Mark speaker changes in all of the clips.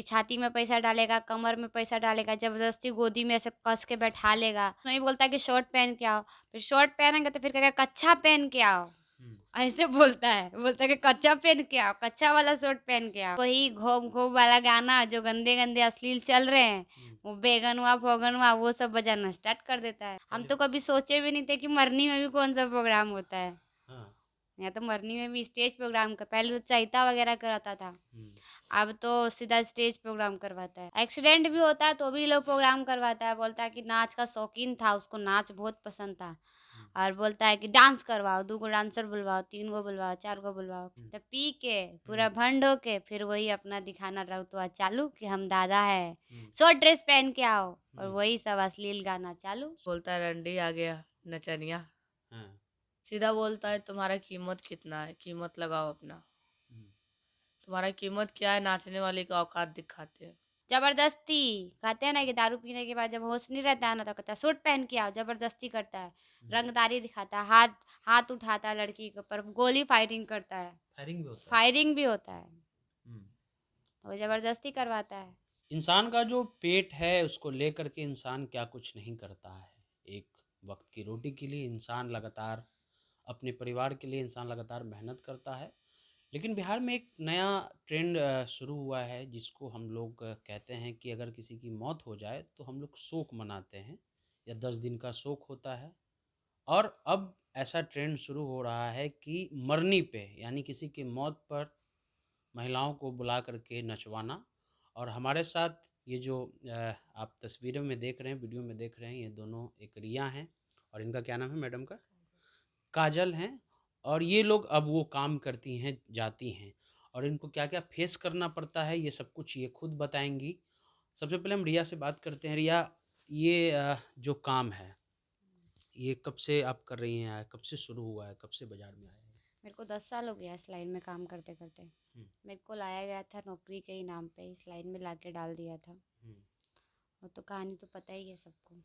Speaker 1: छाती में पैसा डालेगा, कमर में पैसा डालेगा, जबरदस्ती गोदी में ऐसे कस के बैठा लेगा। नहीं बोलता कि शर्ट पहन के आओ, फिर शर्ट पहनेंगे तो फिर कहेगा कच्छा पहन के आओ। ऐसे बोलता है कि कच्छा पहन के आओ, कच्छा वाला शर्ट पहन के आओ। वही घोम घोम वाला गाना जो गंदे गंदे अश्लील चल रहे हैं, वो बेगनवा फोगनवा वो सब बजाना स्टार्ट कर देता है। हम तो कभी सोचे भी नहीं थे कि मरनी में भी कौन सा प्रोग्राम होता है। यहाँ तो मरनी में भी स्टेज प्रोग्राम का, पहले तो चैता वगैरह कराता था, अब तो सीधा स्टेज प्रोग्राम करवाता है। एक्सीडेंट भी होता है तो भी लोग प्रोग्राम करवाता है, बोलता है कि नाच का शौकीन था, उसको नाच बहुत पसंद था, और बोलता है कि डांस करवाओ, 2 गो डांसर बुलवाओ, 3 गो बुलवाओ, 4 गो बुलवाओ। तो पी के पूरा भंड हो के फिर वही अपना दिखाना रउतवा चालू कि हम दादा है, शॉर्ट ड्रेस पहन के आओ, और वही सब अश्लील गाना चालू।
Speaker 2: बोलता है रंडी आ गया नचनिया। सीधा बोलता है तुम्हारा कीमत कितना है, कीमत लगाओ अपना। तुम्हारा कीमत क्या है, नाचने वाले का औकात दिखाते हैं।
Speaker 1: जबरदस्ती कहते हैं ना कि दारू पीने के बाद जब होश नहीं रहता है ना, तो कहता है सूट पहन के आओ, जबरदस्ती करता है, रंगदारी दिखाता है, हाथ हाथ उठाता है लड़की के ऊपर, गोली फायरिंग करता है, फायरिंग भी होता है, वो जबरदस्ती करवाता है।
Speaker 3: इंसान का जो पेट है उसको लेकर के इंसान क्या कुछ नहीं करता है। एक वक्त की रोटी के लिए इंसान लगातार, अपने परिवार के लिए इंसान लगातार मेहनत करता है। लेकिन बिहार में एक नया ट्रेंड शुरू हुआ है, जिसको हम लोग कहते हैं कि अगर किसी की मौत हो जाए तो हम लोग शोक मनाते हैं, या 10 दिन का शोक होता है। और अब ऐसा ट्रेंड शुरू हो रहा है कि मरनी पे, यानी किसी की मौत पर महिलाओं को बुला करके नचवाना। और हमारे साथ ये जो आप तस्वीरों में देख रहे हैं, वीडियो में देख रहे हैं, ये दोनों एक रिया हैं, और इनका क्या नाम है मैडम का? काजल हैं। और ये लोग अब वो काम करती हैं, जाती हैं, और इनको क्या क्या फेस करना पड़ता है ये सब कुछ ये खुद बताएंगी। सबसे पहले हम रिया से बात करते हैं। रिया, ये जो काम है ये कब से आप कर रही हैं, कब से शुरू हुआ है, कब से बाजार में आया है?
Speaker 1: मेरे को 10 साल हो गया इस लाइन में काम करते करते। मेरे को लाया गया था नौकरी के ही नाम पे, इस लाइन में लाके डाल दिया था। वो तो कहानी तो पता ही है सबको।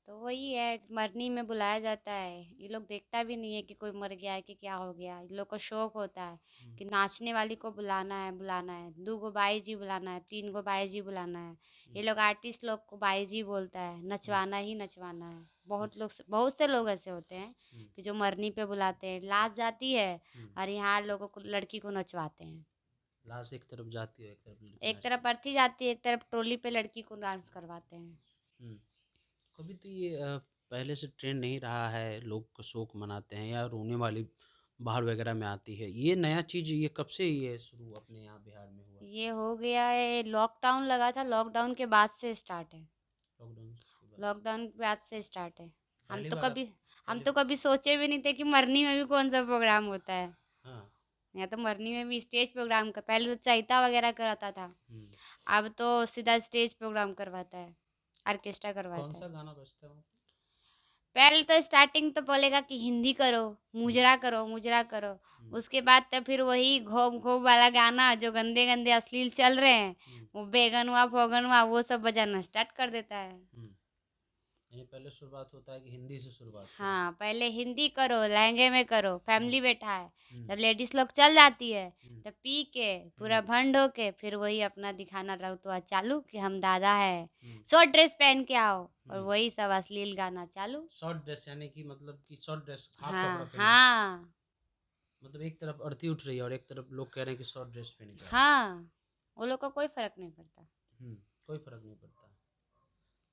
Speaker 1: तो वही है, मरनी में बुलाया जाता है, ये लोग देखता भी नहीं है कि कोई मर गया है कि क्या हो गया, ये लोग को शौक होता है कि नाचने वाली को बुलाना है, बुलाना है, 2 गो बाई जी बुलाना है, 3 गो बाई जी बुलाना है। ये लोग आर्टिस्ट लोग को बाई जी बोलता है, नचवाना ही नचवाना है। बहुत से लोग ऐसे होते हैं कि जो मरनी पे बुलाते हैं, लाश जाती है और यहाँ लोगों को, लड़की को नचवाते हैं।
Speaker 3: लाश एक तरफ जाती है,
Speaker 1: एक तरफ अर्थी जाती है, एक तरफ ट्रोली पे लड़की को डांस करवाते हैं।
Speaker 3: कभी तो ये पहले से ट्रेंड नहीं रहा है, लोग शोक मनाते हैं या रोने वाली बाहर वगैरह में आती है। ये नया चीज़ ये कब से ये शुरू अपने यहाँ बिहार में हुआ?
Speaker 1: ये हो गया है, लॉकडाउन लगा था, लॉकडाउन के बाद से स्टार्ट है।
Speaker 3: लॉकडाउन के बाद?
Speaker 1: लॉकडाउन के बाद से स्टार्ट है। हम
Speaker 3: पहली
Speaker 1: तो
Speaker 3: बार
Speaker 1: कभी हम
Speaker 3: पहली
Speaker 1: तो कभी सोचे भी नहीं थे कि मरनी में भी कौन सा प्रोग्राम होता है।
Speaker 3: हाँ।
Speaker 1: यहाँ तो मरनी में भी स्टेज प्रोग्राम का, पहले तो चैता वगैरह कराता था, अब तो सीधा स्टेज प्रोग्राम करवाता है, ऑर्केस्ट्रा
Speaker 3: कौन
Speaker 1: करवाता
Speaker 3: सा
Speaker 1: है।
Speaker 3: गाना बजता है वहाँ पे?
Speaker 1: पहले तो स्टार्टिंग तो बोलेगा कि हिंदी करो, मुजरा करो, मुजरा करो। उसके बाद तो फिर वही घोम घोम वाला गाना जो गंदे गंदे अश्लील चल रहे हैं, वो बेगनवा फोगनवा वो सब बजाना स्टार्ट कर देता है।
Speaker 3: यानी पहले शुरुआत होता है कि हिंदी से शुरुआत करो।
Speaker 1: हाँ, पहले हिंदी करो, लहंगे में करो, फैमिली बैठा है, जब लेडीज लोग चल जाती है तब पी के पूरा भंड हो के फिर वही अपना दिखाना रउतवा चालू कि हम दादा है, शॉर्ट ड्रेस पहन के आओ, और वही सब अश्लील गाना चालू।
Speaker 3: शॉर्ट ड्रेस यानी कि मतलब कि शॉर्ट ड्रेस, हाफ कपड़ा
Speaker 1: हाँ
Speaker 3: पहन,
Speaker 1: हाँ
Speaker 3: मतलब एक तरफ अर्थी उठ रही है और एक तरफ लोग कह रहे हैं कि शॉर्ट ड्रेस पहन के आओ।
Speaker 1: हाँ, वो लोग का कोई फर्क नहीं पड़ता।
Speaker 3: कोई फर्क नहीं पड़ता।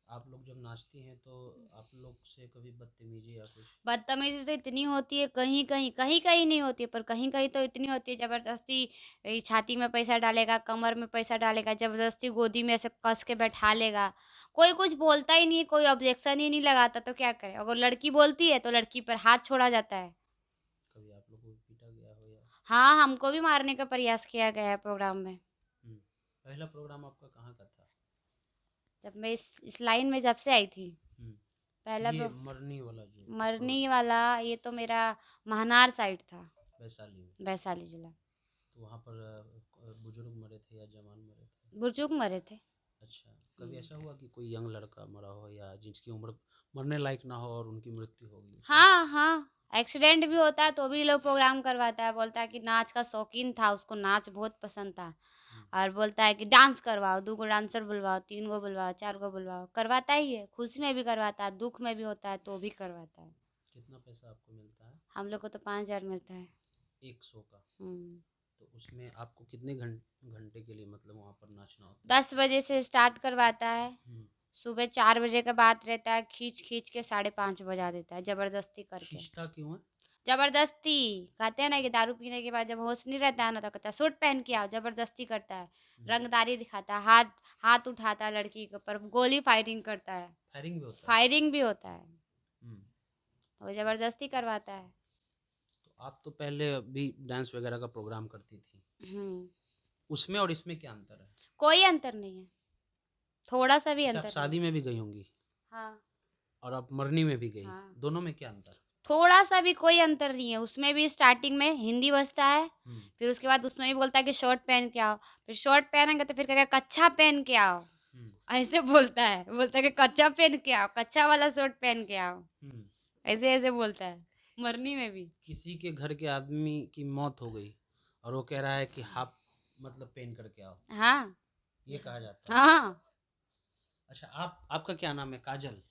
Speaker 3: आप लोग जब नाचती हैं तो आप लोग से कभी बदतमीजी या कुछ?
Speaker 1: बदतमीजी तो इतनी होती है, कहीं कहीं, कहीं कहीं नहीं होती है, पर कहीं कहीं तो इतनी होती है, जबरदस्ती छाती में पैसा डालेगा, कमर में पैसा डालेगा, जबरदस्ती गोदी में ऐसे कस के बैठा लेगा। कोई कुछ बोलता ही नहीं है, कोई ऑब्जेक्शन ही नहीं लगाता, तो क्या करे, अगर लड़की बोलती है तो लड़की पर हाथ छोड़ा जाता है।
Speaker 3: कभी आप लोग को पीटा गया हो या?
Speaker 1: हाँ, हमको भी मारने का प्रयास किया गया है प्रोग्राम में।
Speaker 3: पहला प्रोग्राम आपका कहाँ का था?
Speaker 1: जब मैं इस लाइन में जब से आई थी, पहला
Speaker 3: ये मरनी वाला जो
Speaker 1: मरनी वाला, ये तो मेरा महनार साइड था,
Speaker 3: वैशाली में?
Speaker 1: वैशाली जिला।
Speaker 3: तो वहाँ पर बुजुर्ग मरे थे या जवान मरे थे?
Speaker 1: बुजुर्ग मरे थे।
Speaker 3: अच्छा, कभी ऐसा हुआ कि कोई यंग लड़का मरा हो या जिसकी उम्र मरने लायक ना हो और उनकी मृत्यु हो गई उसमें?
Speaker 1: हाँ हाँ, एक्सीडेंट भी होता है तो भी लोग प्रोग्राम करवाता है, बोलता है कि नाच का शौकीन था, उसको नाच बहुत पसंद था, और बोलता है कि डांस करवाओ, 2 गो डांसर बुलवाओ, 3 गो बुलवाओ, 4 गो बुलवाओ। करवाता ही है, खुशी में भी करवाता है, दुःख में भी होता है तो भी करवाता है।
Speaker 3: कितना पैसा आपको मिलता है?
Speaker 1: हम लोग को तो 5,000 मिलता है।
Speaker 3: एक शो का?
Speaker 1: हुँ।
Speaker 3: तो उसमें आपको कितने घंटे के लिए मतलब वहाँ पर नाचना होता है?
Speaker 1: 10 बजे से स्टार्ट करवाता है,
Speaker 3: हुँ।
Speaker 1: सुबह 4 बजे का बात रहता है, खींच-खींच के 5:30 बजा देता है, ज़बरदस्ती करके।
Speaker 3: खींचता क्यों है?
Speaker 1: ज़बरदस्ती, कहते हैं ना कि दारू पीने के बाद जब होश नहीं रहता है ना, तो कहता है सूट पहन के आओ, ज़बरदस्ती करता है, रंगदारी दिखाता है, हाथ हाथ उठाता है लड़की के ऊपर, गोली फायरिंग करता है,
Speaker 3: फायरिंग भी होता है?
Speaker 1: फायरिंग भी होता है,
Speaker 3: हुँ।
Speaker 1: वो ज़बरदस्ती करवाता है।
Speaker 3: तो आप तो पहले भी डांस वगैरह का प्रोग्राम करती थी।
Speaker 1: हुँ,
Speaker 3: उसमें और इसमें क्या अंतर है?
Speaker 1: कोई अंतर नहीं है, थोड़ा-सा भी
Speaker 3: जैसे आप
Speaker 1: अंतर नहीं
Speaker 3: शादी
Speaker 1: है।
Speaker 3: में भी गई होंगी
Speaker 1: हाँ,
Speaker 3: और आप मरनी में भी गई,
Speaker 1: हाँ।
Speaker 3: दोनों में क्या अंतर?
Speaker 1: थोड़ा-सा भी कोई अंतर नहीं है, उसमें भी स्टार्टिंग में हिंदी बजता है,
Speaker 3: हुँ।
Speaker 1: फिर उसके बाद उसमें भी बोलता है कि शर्ट पहन के आओ, फिर शर्ट पहनेंगे तो फिर कहेगा कच्छा पहन के आओ,
Speaker 3: हुँ।
Speaker 1: ऐसे बोलता है कि कच्छा पहन के आओ, कच्छा वाला शर्ट पहन के आओ,
Speaker 3: हुँ।
Speaker 1: ऐसे-ऐसे बोलता है, मरनी में भी।
Speaker 3: किसी के घर के आदमी की मौत हो गई और वो कह रहा है कि हाफ मतलब पेन करके आओ,
Speaker 1: हाँ,
Speaker 3: ये कहा जाता है।
Speaker 1: हाँ,
Speaker 3: अच्छा, आपका क्या नाम है? काजल।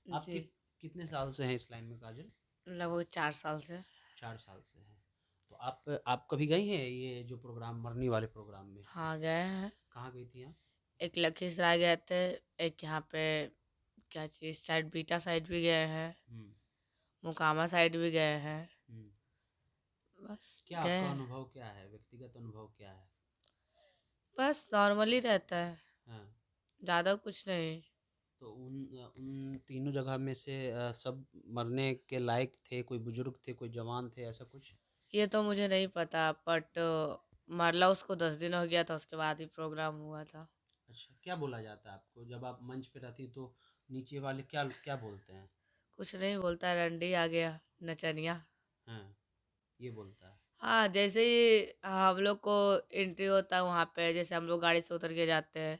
Speaker 3: आप
Speaker 2: जी,
Speaker 3: कितने साल से हैं इस लाइन में काजल?
Speaker 2: लगभग 4 साल से।
Speaker 3: 4 साल से हैं। तो आप कभी गई हैं ये जो प्रोग्राम मरनी वाले प्रोग्राम में?
Speaker 2: हाँ, गए हैं।
Speaker 3: कहाँ गई थी आप?
Speaker 2: एक लखीसराय गए थे, एक यहाँ पे क्या चीज़ साइड बीटा साइड भी गए हैं,
Speaker 3: हुँ।
Speaker 2: मोकामा साइड भी गए हैं,
Speaker 3: हुँ।
Speaker 2: बस
Speaker 3: क्या
Speaker 2: गए
Speaker 3: आपका
Speaker 2: हैं।
Speaker 3: अनुभव क्या है? व्यक्तिगत अनुभव क्या है?
Speaker 2: बस नॉर्मली रहता है,
Speaker 3: हाँ।
Speaker 2: ज़्यादा कुछ नहीं।
Speaker 3: तो उन तीनों जगह में से सब मरने के लायक थे? कोई बुजुर्ग थे, कोई जवान थे, ऐसा कुछ?
Speaker 2: ये तो मुझे नहीं पता, बट मरला उसको 10 दिन हो गया था, उसके बाद ही प्रोग्राम हुआ था।
Speaker 3: अच्छा, क्या बोला जाता है आपको जब आप मंच पे रहती तो नीचे वाले क्या क्या बोलते हैं?
Speaker 2: कुछ नहीं बोलता, रंडी आ गया, नचनिया।
Speaker 3: हाँ, ये बोलता है।
Speaker 2: हाँ, जैसे ही हम लोग को एंट्री होता है वहाँ पे, जैसे हम लोग गाड़ी से उतर के जाते हैं,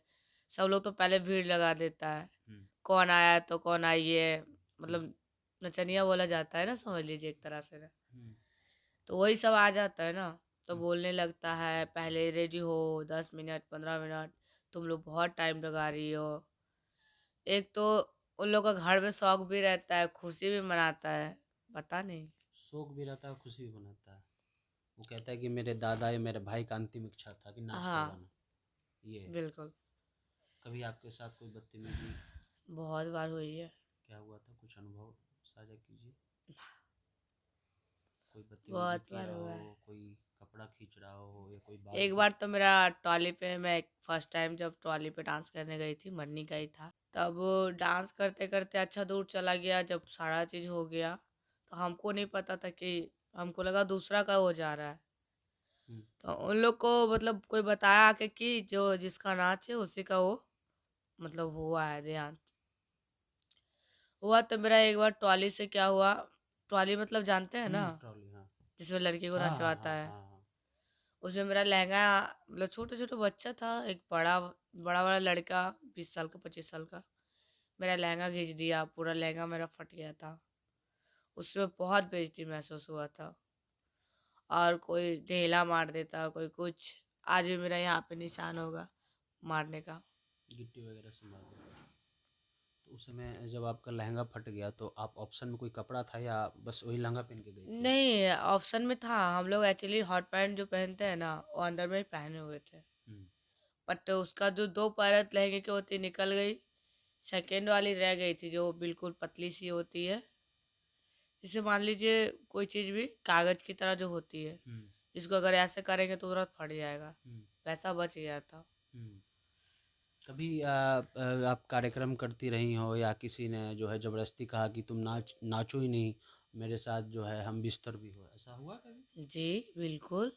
Speaker 2: सब लोग तो पहले भीड़ लगा देता है।
Speaker 3: हुँ।
Speaker 2: कौन आया तो कौन आई है,
Speaker 3: हुँ।
Speaker 2: मतलब नचनिया बोला जाता है ना, समझ लीजिए एक तरह से ना।
Speaker 3: हुँ।
Speaker 2: तो वही सब आ जाता है ना, तो
Speaker 3: हुँ।
Speaker 2: बोलने लगता है पहले रेडी हो, 10 मिनट 15 मिनट, तुम लोग बहुत टाइम लगा रही हो। एक तो उन लोग का घर में शौक भी रहता है, खुशी भी मनाता है, पता नहीं।
Speaker 3: शोक भी रहता है और खुशी भी मनाता है। वो कहता है कि मेरे दादा या मेरे भाई का अंतिम इच्छा था कि नाच
Speaker 2: हाँ,
Speaker 3: करवाना। ये है।
Speaker 2: बिल्कुल,
Speaker 3: कभी आपके साथ कोई बदतमीजी
Speaker 2: बहुत बार हुई है।
Speaker 3: क्या हुआ था? कुछ अनुभव साझा कीजिए। कोई बदतमीजी
Speaker 2: बहुत बार
Speaker 3: किया
Speaker 2: हुआ
Speaker 3: हो,
Speaker 2: है।
Speaker 3: कोई कपड़ा खींच रहा हो या कोई बात
Speaker 2: एक बार तो मेरा ट्रॉली पे, मैं फर्स्ट टाइम जब ट्रॉली पे डांस करने गई थी, मरनी का ही था, तब डांस करते करते अच्छा दूर चला गया, जब सारा चीज़ हो गया तो हमको नहीं पता था कि, हमको लगा दूसरा का हो जा रहा है।
Speaker 3: हुँ।
Speaker 2: तो उन लोग को मतलब कोई बताया कि जो जिसका नाच है उसी का वो मतलब हुआ है देहांत। हुआ तो मेरा एक बार ट्रॉली से क्या हुआ, ट्रॉली मतलब जानते हैं ना,
Speaker 3: ट्रॉली, हाँ।
Speaker 2: जिसमें लड़की को
Speaker 3: हाँ, हाँ,
Speaker 2: नचवाता
Speaker 3: हाँ,
Speaker 2: है।
Speaker 3: हाँ, हाँ।
Speaker 2: उसमें मेरा लहंगा, मतलब छोटे छोटे बच्चा था, एक बड़ा बड़ा वाला लड़का 20 साल का 25 साल का, मेरा लहंगा खींच दिया, पूरा लहंगा मेरा फट गया था। उसमें बहुत बेइज्जती महसूस हुआ था, और कोई ढेला मार देता, कोई कुछ, आज भी मेरा यहाँ पे निशान होगा मारने का।
Speaker 3: गिट्टी वगैरह से मार देता है। तो उस समय जब आपका लहंगा फट गया तो आप ऑप्शन में कोई कपड़ा था या बस वही लहंगा पहन के गई थी?
Speaker 2: नहीं, ऑप्शन में था, हम लोग एक्चुअली हॉट पैंट जो पहनते हैं ना, वो अंदर में ही पहने हुए थे,
Speaker 3: हुँ।
Speaker 2: बट उसका जो 2 परत लहंगे की होती निकल गई, सेकेंड वाली रह गई थी जो बिल्कुल पतली सी होती है, जैसे मान लीजिए कोई चीज़ भी कागज की तरह जो होती है,
Speaker 3: हुँ।
Speaker 2: जिसको अगर ऐसे करेंगे तो तुरंत फट जाएगा,
Speaker 3: हुँ।
Speaker 2: वैसा बच गया था।
Speaker 3: हुँ। कभी आप कार्यक्रम करती रही हो या किसी ने जो है ज़बरदस्ती कहा कि तुम नाचो ही नहीं, मेरे साथ जो है हम बिस्तर भी हो, ऐसा हुआ कभी?
Speaker 2: जी, बिल्कुल,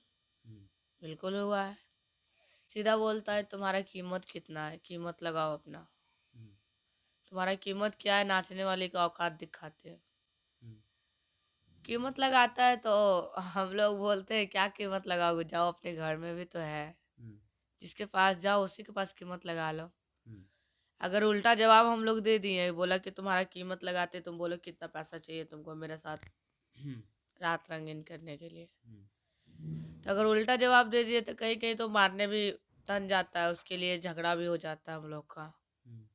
Speaker 3: हुँ।
Speaker 2: बिल्कुल हुआ है। सीधा बोलता है तुम्हारा कीमत कितना है, कीमत लगाओ अपना।
Speaker 3: हुँ।
Speaker 2: तुम्हारा कीमत क्या है, नाचने वाले की औकात दिखाते हैं।
Speaker 3: हुँ।
Speaker 2: कीमत लगाता है तो हम लोग बोलते हैं क्या कीमत लगाओगे, जाओ अपने घर में भी तो है,
Speaker 3: हुँ।
Speaker 2: जिसके पास जाओ उसी के पास कीमत लगा लो।
Speaker 3: हुँ।
Speaker 2: अगर उल्टा जवाब हम लोग दे दिए, बोला कि तुम्हारा कीमत लगाते, तुम बोलो कितना पैसा चाहिए तुमको मेरे साथ
Speaker 3: हुँ।
Speaker 2: रात रंगीन करने के लिए,
Speaker 3: हुँ।
Speaker 2: तो अगर उल्टा जवाब दे दिए तो कहीं कहीं तो मारने भी तन जाता है, उसके लिए झगड़ा भी हो जाता है हम लोग का।
Speaker 3: हम्म,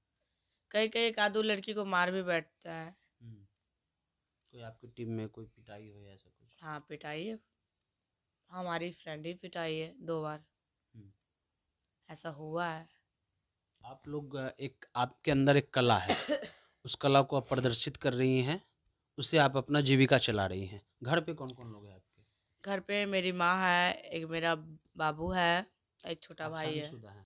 Speaker 2: कई कई एक आधो लड़की को मार भी बैठता है।
Speaker 3: हम्म। कोई आपकी टीम में कोई पिटाई हो या ऐसा कुछ?
Speaker 2: हाँ, पिटाई है, हमारी फ्रेंड ही पिटाई है 2 बार,
Speaker 3: हम्म।
Speaker 2: ऐसा हुआ है।
Speaker 3: आप लोग एक आपके अंदर एक कला है, उस कला को आप प्रदर्शित कर रही हैं, उससे आप अपना जीविका चला रही हैं। घर पे कौन कौन लोग हैं आपके?
Speaker 2: घर पे मेरी माँ है, एक मेरा बाबू है, एक छोटा
Speaker 3: आप
Speaker 2: भाई है।
Speaker 3: शादीशुदा हैं?